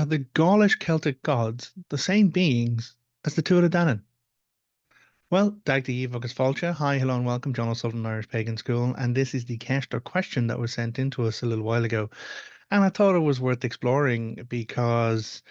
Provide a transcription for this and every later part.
Are the Gaulish Celtic gods the same beings as the Tuatha Dé Danann? Well, Dagdi Agus Falcha. Hi, hello, and welcome. Jon O'Sullivan, Irish Pagan School. And this is the Kester question that was sent in to us a little while ago. And I thought it was worth exploring because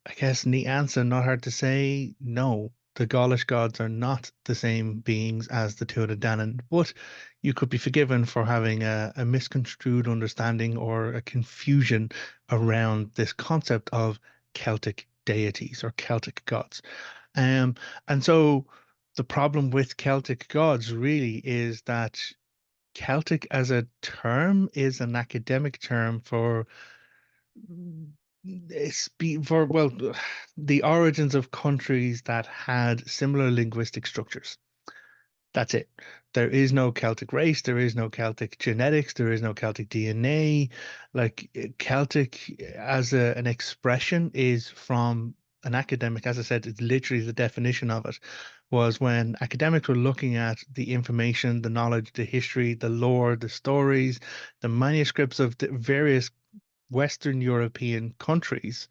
I guess neat answer, not hard to say. No, the Gaulish gods are not the same beings as the Tuatha Dé Danann, but you could be forgiven for having a misconstrued understanding or a confusion around this concept of Celtic deities or Celtic gods. Um, and so the problem with Celtic gods really is that Celtic as a term is an academic term for for the origins of countries that had similar linguistic structures. That's it. There is no Celtic race, there is no Celtic genetics, there is no Celtic DNA. Like Celtic as an expression is from an academic, as I said, it's literally the definition of it was when academics were looking at the information, the knowledge, the history, the lore, the stories, the manuscripts of the various Western European countries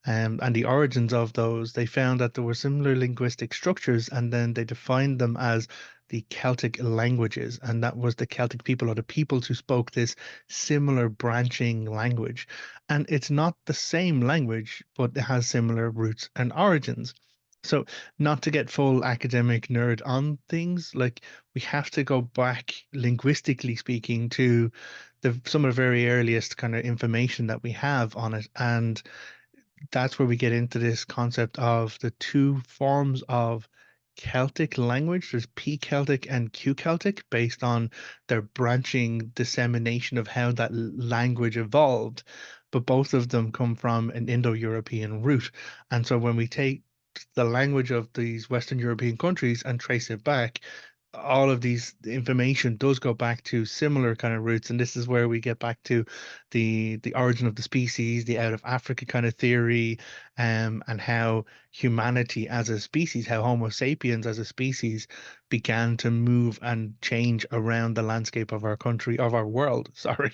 and the origins of those, they found that there were similar linguistic structures, and then they defined them as the Celtic languages, and that was the Celtic people or the peoples who spoke this similar branching language. And it's not the same language, but it has similar roots and origins. So, not to get full academic nerd on things, like we have to go back linguistically speaking to some of the very earliest kind of information that we have on it. And that's where we get into this concept of the two forms of Celtic language. There's P Celtic and Q Celtic based on their branching dissemination of how that language evolved. But both of them come from an Indo-European root. And so when we take the language of these Western European countries and trace it back, all of these information does go back to similar kind of roots, and this is where we get back to the origin of the species, the out of Africa kind of theory, and how humanity as a species, how Homo sapiens as a species began to move and change around the landscape of our country, of our world, sorry.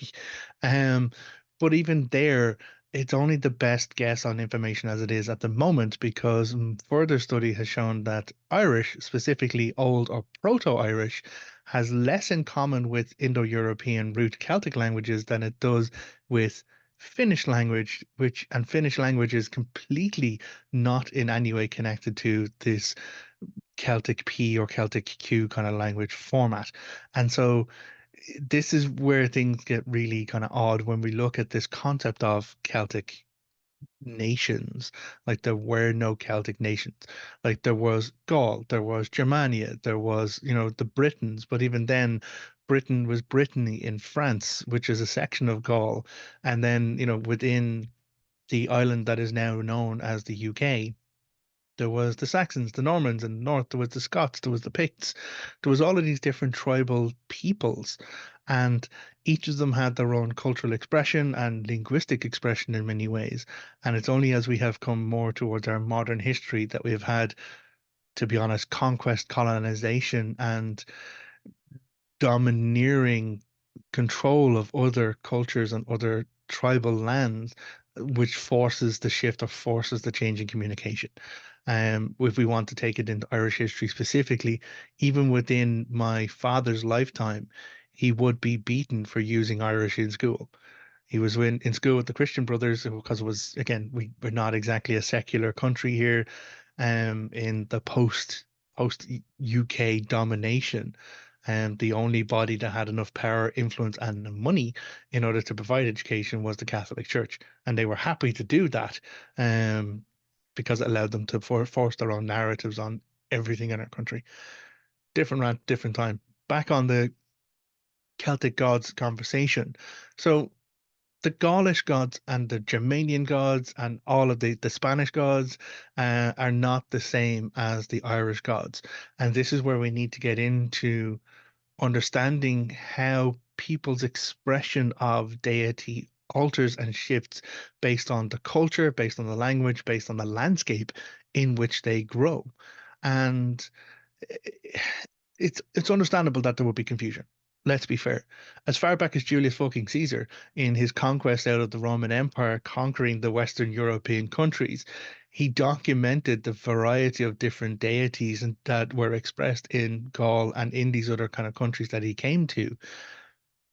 Um, but even there, it's only the best guess on information as it is at the moment because further study has shown that Irish, specifically Old or Proto-Irish, has less in common with Indo-European root Celtic languages than it does with Finnish language, which and Finnish language is completely not in any way connected to this Celtic P or Celtic Q kind of language format. And so this is where things get really kind of odd when we look at this concept of Celtic nations. Like there were no Celtic nations. Like there was Gaul, there was Germania, there was, the Britons, but even then, Britain was Brittany in France, which is a section of Gaul. And then, within the island that is now known as the UK, there was the Saxons, the Normans in the north, there was the Scots, there was the Picts, there was all of these different tribal peoples, and each of them had their own cultural expression and linguistic expression in many ways. And it's only as we have come more towards our modern history that we've had, to be honest, conquest, colonization, and domineering control of other cultures and other tribal lands, which forces the shift or forces the change in communication. If we want to take it into Irish history specifically, even within my father's lifetime, he would be beaten for using Irish in school. He was in school with the Christian brothers because it was, again, we're not exactly a secular country here, in the post UK domination. And the only body that had enough power, influence, and money in order to provide education was the Catholic Church. And they were happy to do that, because it allowed them to force their own narratives on everything in our country. Different rant, different time. Back on the Celtic gods conversation. So the Gaulish gods and the Germanian gods and all of the Spanish gods are not the same as the Irish gods. And this is where we need to get into understanding how people's expression of deity alters and shifts based on the culture, based on the language, based on the landscape in which they grow. And it's understandable that there will be confusion. let's be fair. As far back as Julius fucking Caesar, in his conquest out of the Roman Empire, conquering the Western European countries, he documented the variety of different deities and that were expressed in Gaul and in these other kind of countries that he came to.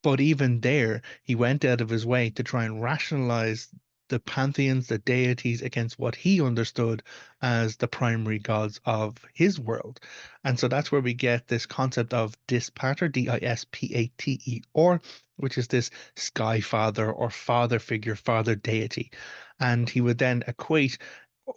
But even there, he went out of his way to try and rationalize the pantheons, the deities against what he understood as the primary gods of his world. And so that's where we get this concept of Dispater, Dispater, which is this sky father or father figure, father deity. And he would then equate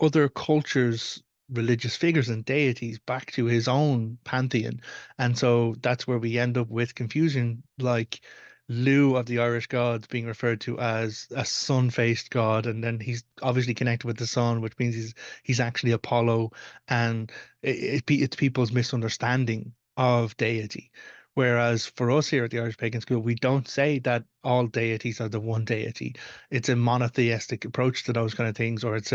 other cultures' religious figures and deities back to his own pantheon. And so that's where we end up with confusion, like Lu of the Irish gods being referred to as a sun-faced god, and then he's obviously connected with the sun, which means he's actually Apollo, and it's people's misunderstanding of deity. Whereas for us here at the Irish Pagan School, we don't say that all deities are the one deity. It's a monotheistic approach to those kind of things, or it's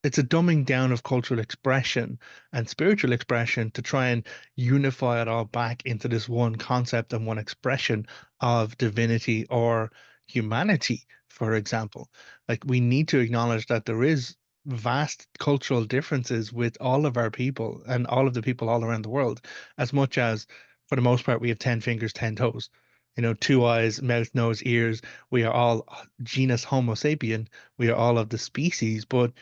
it's a dumbing down of cultural expression and spiritual expression to try and unify it all back into this one concept and one expression of divinity or humanity, for example. Like we need to acknowledge that there is vast cultural differences with all of our people and all of the people all around the world, as much as for the most part we have 10 fingers, 10 toes. You know, two eyes, mouth, nose, ears. We are all genus Homo sapien, we are all of the species, but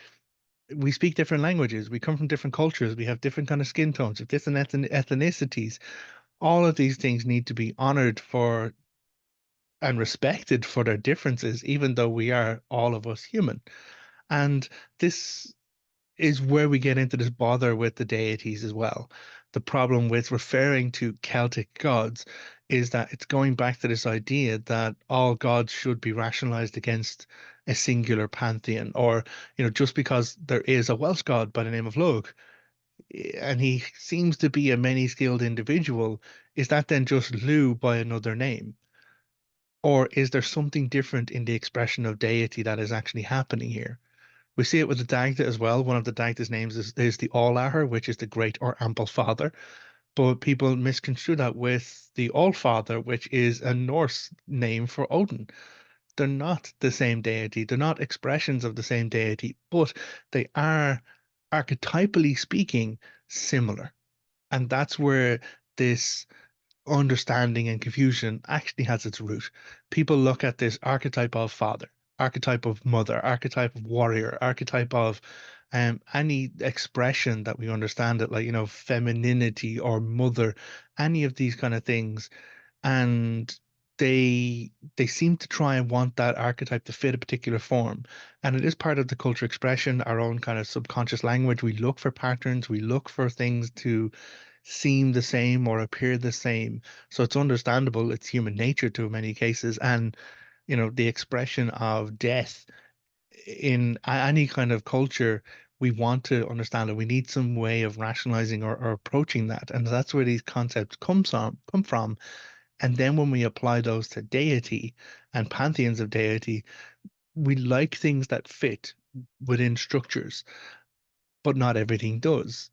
we speak different languages. We come from different cultures. We have different kind of skin tones, different ethnicities. All of these things need to be honored for and respected for their differences, even though we are all of us human. And this is where we get into this bother with the deities as well. The problem with referring to Celtic gods is that it's going back to this idea that all gods should be rationalized against a singular pantheon, or, just because there is a Welsh god by the name of Lugh, and he seems to be a many-skilled individual, is that then just Lu by another name? Or is there something different in the expression of deity that is actually happening here? We see it with the Dagda as well. One of the Dagda's names is the Allahar, which is the great or ample father. But people misconstrue that with the Allfather, which is a Norse name for Odin. They're not the same deity. They're not expressions of the same deity, but they are, archetypally speaking, similar. And that's where this understanding and confusion actually has its root. People look at this archetype of father, archetype of mother, archetype of warrior, archetype of any expression that we understand it, like, femininity or mother, any of these kind of things, and they seem to try and want that archetype to fit a particular form. And it is part of the culture expression, our own kind of subconscious language. We look for patterns, we look for things to seem the same or appear the same. So it's understandable, it's human nature to many cases. And, the expression of death in any kind of culture, we want to understand it. We need some way of rationalizing or approaching that. And that's where these concepts come from. And then when we apply those to deity and pantheons of deity, we like things that fit within structures, but not everything does.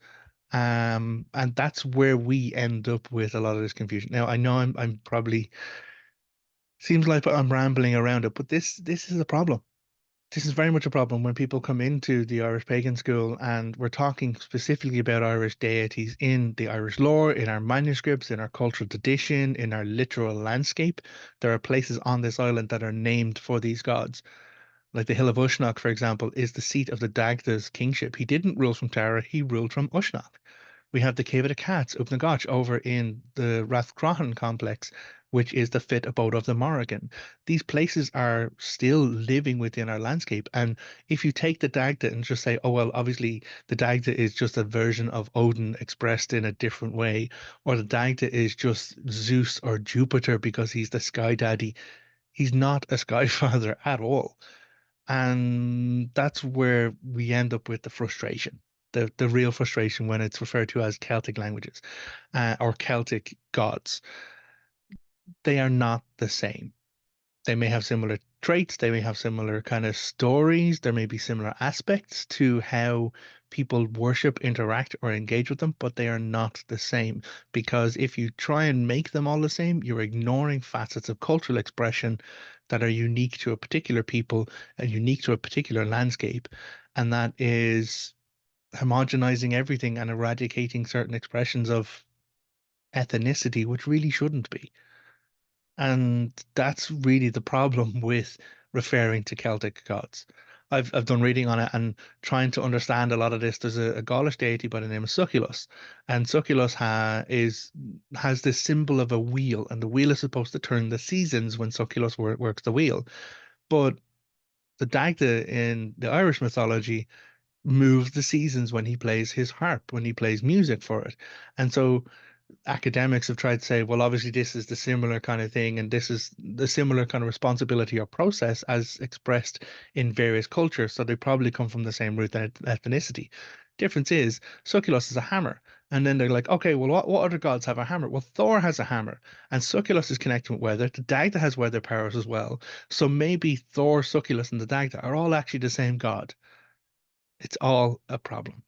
And that's where we end up with a lot of this confusion. Now, I know I'm probably seems like I'm rambling around it, but this is a problem. This is very much a problem when people come into the Irish Pagan School and we're talking specifically about Irish deities in the Irish lore, in our manuscripts, in our cultural tradition, in our literal landscape. There are places on this island that are named for these gods. Like the Hill of Uisneach, for example, is the seat of the Dagda's kingship. He didn't rule from Tara, he ruled from Uisneach. We have the Cave of the Cats, Upnagach, over in the Rathcroghan complex, which is the fit abode of the Morrigan. These places are still living within our landscape. And if you take the Dagda and just say, oh, well, obviously the Dagda is just a version of Odin expressed in a different way, or the Dagda is just Zeus or Jupiter because he's the sky daddy, he's not a sky father at all. And that's where we end up with the frustration, the real frustration when it's referred to as Celtic languages or Celtic gods. They are not the same. They may have similar traits, they may have similar kind of stories, there may be similar aspects to how people worship, interact, or engage with them, but they are not the same. Because if you try and make them all the same, you're ignoring facets of cultural expression that are unique to a particular people and unique to a particular landscape. And that is homogenizing everything and eradicating certain expressions of ethnicity, which really shouldn't be. And that's really the problem with referring to Celtic gods. I've done reading on it and trying to understand a lot of this. There's a Gaulish deity by the name of Succulus, and Succulus has this symbol of a wheel, and the wheel is supposed to turn the seasons when Succulus works the wheel. But the Dagda in the Irish mythology moves the seasons when he plays his harp, when he plays music for it. And so academics have tried to say, well, obviously this is the similar kind of thing, and this is the similar kind of responsibility or process as expressed in various cultures. So they probably come from the same root and ethnicity. Difference is, Succulus is a hammer. And then they're like, okay, well, what other gods have a hammer? Well, Thor has a hammer, and Succulus is connected with weather. The Dagda has weather powers as well. So maybe Thor, Succulus, and the Dagda are all actually the same god. It's all a problem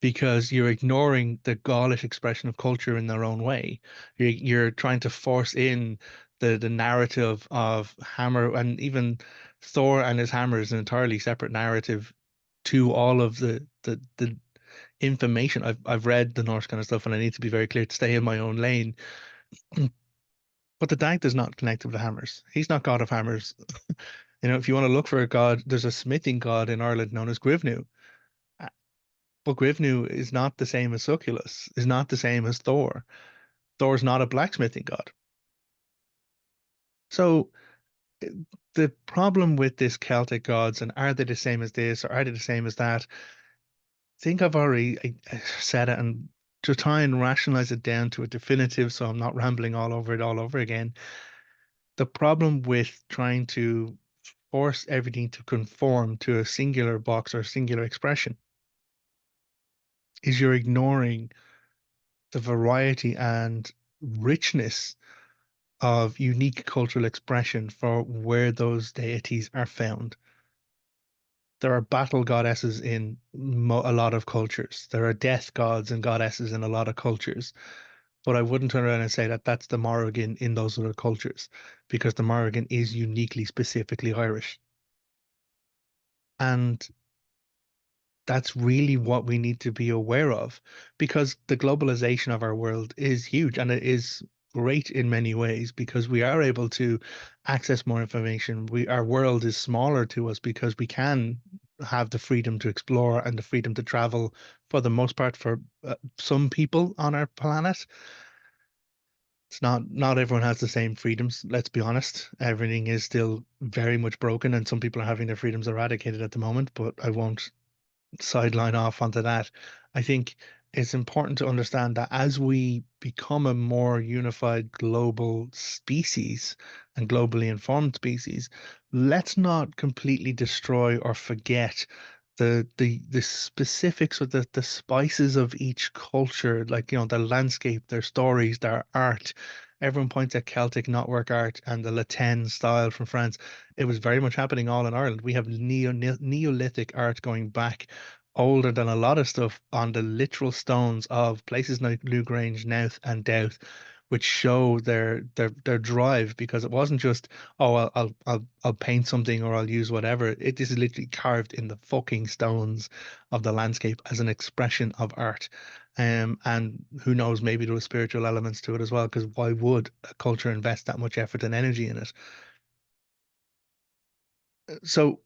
because you're ignoring the Gaulish expression of culture in their own way. You're trying to force in the narrative of Hammer, and even Thor and his hammer is an entirely separate narrative to all of the information. I've read the Norse kind of stuff, and I need to be very clear to stay in my own lane. But the Dagd is not connected with the hammers. He's not god of hammers. If you want to look for a god, there's a smithing god in Ireland known as Grivnu. But Grivnu is not the same as Succulus, is not the same as Thor. Thor's not a blacksmithing god. So the problem with this Celtic gods, and are they the same as this or are they the same as that? I think I've already said it, and to try and rationalize it down to a definitive, so I'm not rambling all over it all over again. The problem with trying to force everything to conform to a singular box or a singular expression is you're ignoring the variety and richness of unique cultural expression for where those deities are found. There are battle goddesses in a lot of cultures. There are death gods and goddesses in a lot of cultures. But I wouldn't turn around and say that that's the Morrigan in those other cultures, because the Morrigan is uniquely, specifically Irish. And that's really what we need to be aware of, because the globalization of our world is huge, and it is great in many ways because we are able to access more information. Our world is smaller to us because we can have the freedom to explore and the freedom to travel for the most part for some people on our planet. It's not everyone has the same freedoms, let's be honest. Everything is still very much broken, and some people are having their freedoms eradicated at the moment, but I won't sideline off onto that. I think it's important to understand that as we become a more unified global species and globally informed species, let's not completely destroy or forget the specifics of the spices of each culture, like their landscape, their stories, their art. Everyone points at Celtic knotwork art and the Latin style from France. It was very much happening all in Ireland. We have Neolithic art going back older than a lot of stuff on the literal stones of places like Newgrange, Nouth, and Douth, which show their drive, because it wasn't just, oh, I'll paint something or I'll use whatever. It is literally carved in the fucking stones of the landscape as an expression of art. And who knows, maybe there were spiritual elements to it as well, because why would a culture invest that much effort and energy in it? So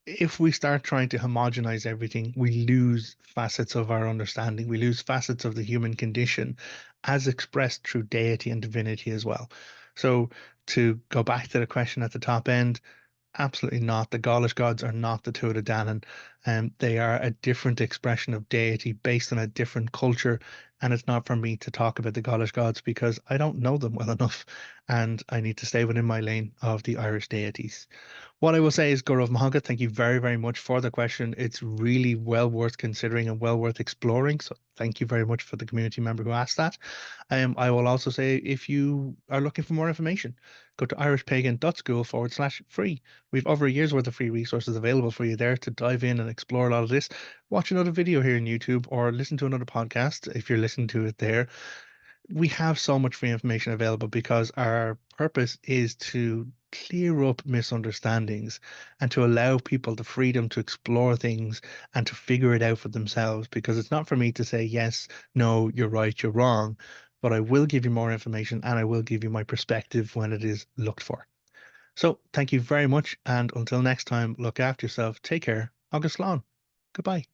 if we start trying to homogenize everything, we lose facets of our understanding. We lose facets of the human condition as expressed through deity and divinity as well. So, to go back to the question at the top end, absolutely not. The Gaulish gods are not the Tuatha Dé Danann, and they are a different expression of deity based on a different culture, and it's not for me to talk about the Gaulish gods because I don't know them well enough, and I need to stay within my lane of the Irish deities. What I will say is, Gaurav Mahanga, thank you very, very much for the question. It's really well worth considering and well worth exploring. So thank you very much for the community member who asked that. I will also say, if you are looking for more information, go to irishpagan.school/free. We've over a year's worth of free resources available for you there to dive in and explore a lot of this. Watch another video here on YouTube or listen to another podcast if you're listening to it there. We have so much free information available because our purpose is to clear up misunderstandings and to allow people the freedom to explore things and to figure it out for themselves. Because it's not for me to say, yes, no, you're right, you're wrong, but I will give you more information and I will give you my perspective when it is looked for. So thank you very much. And until next time, look after yourself. Take care. August Lawn. Goodbye.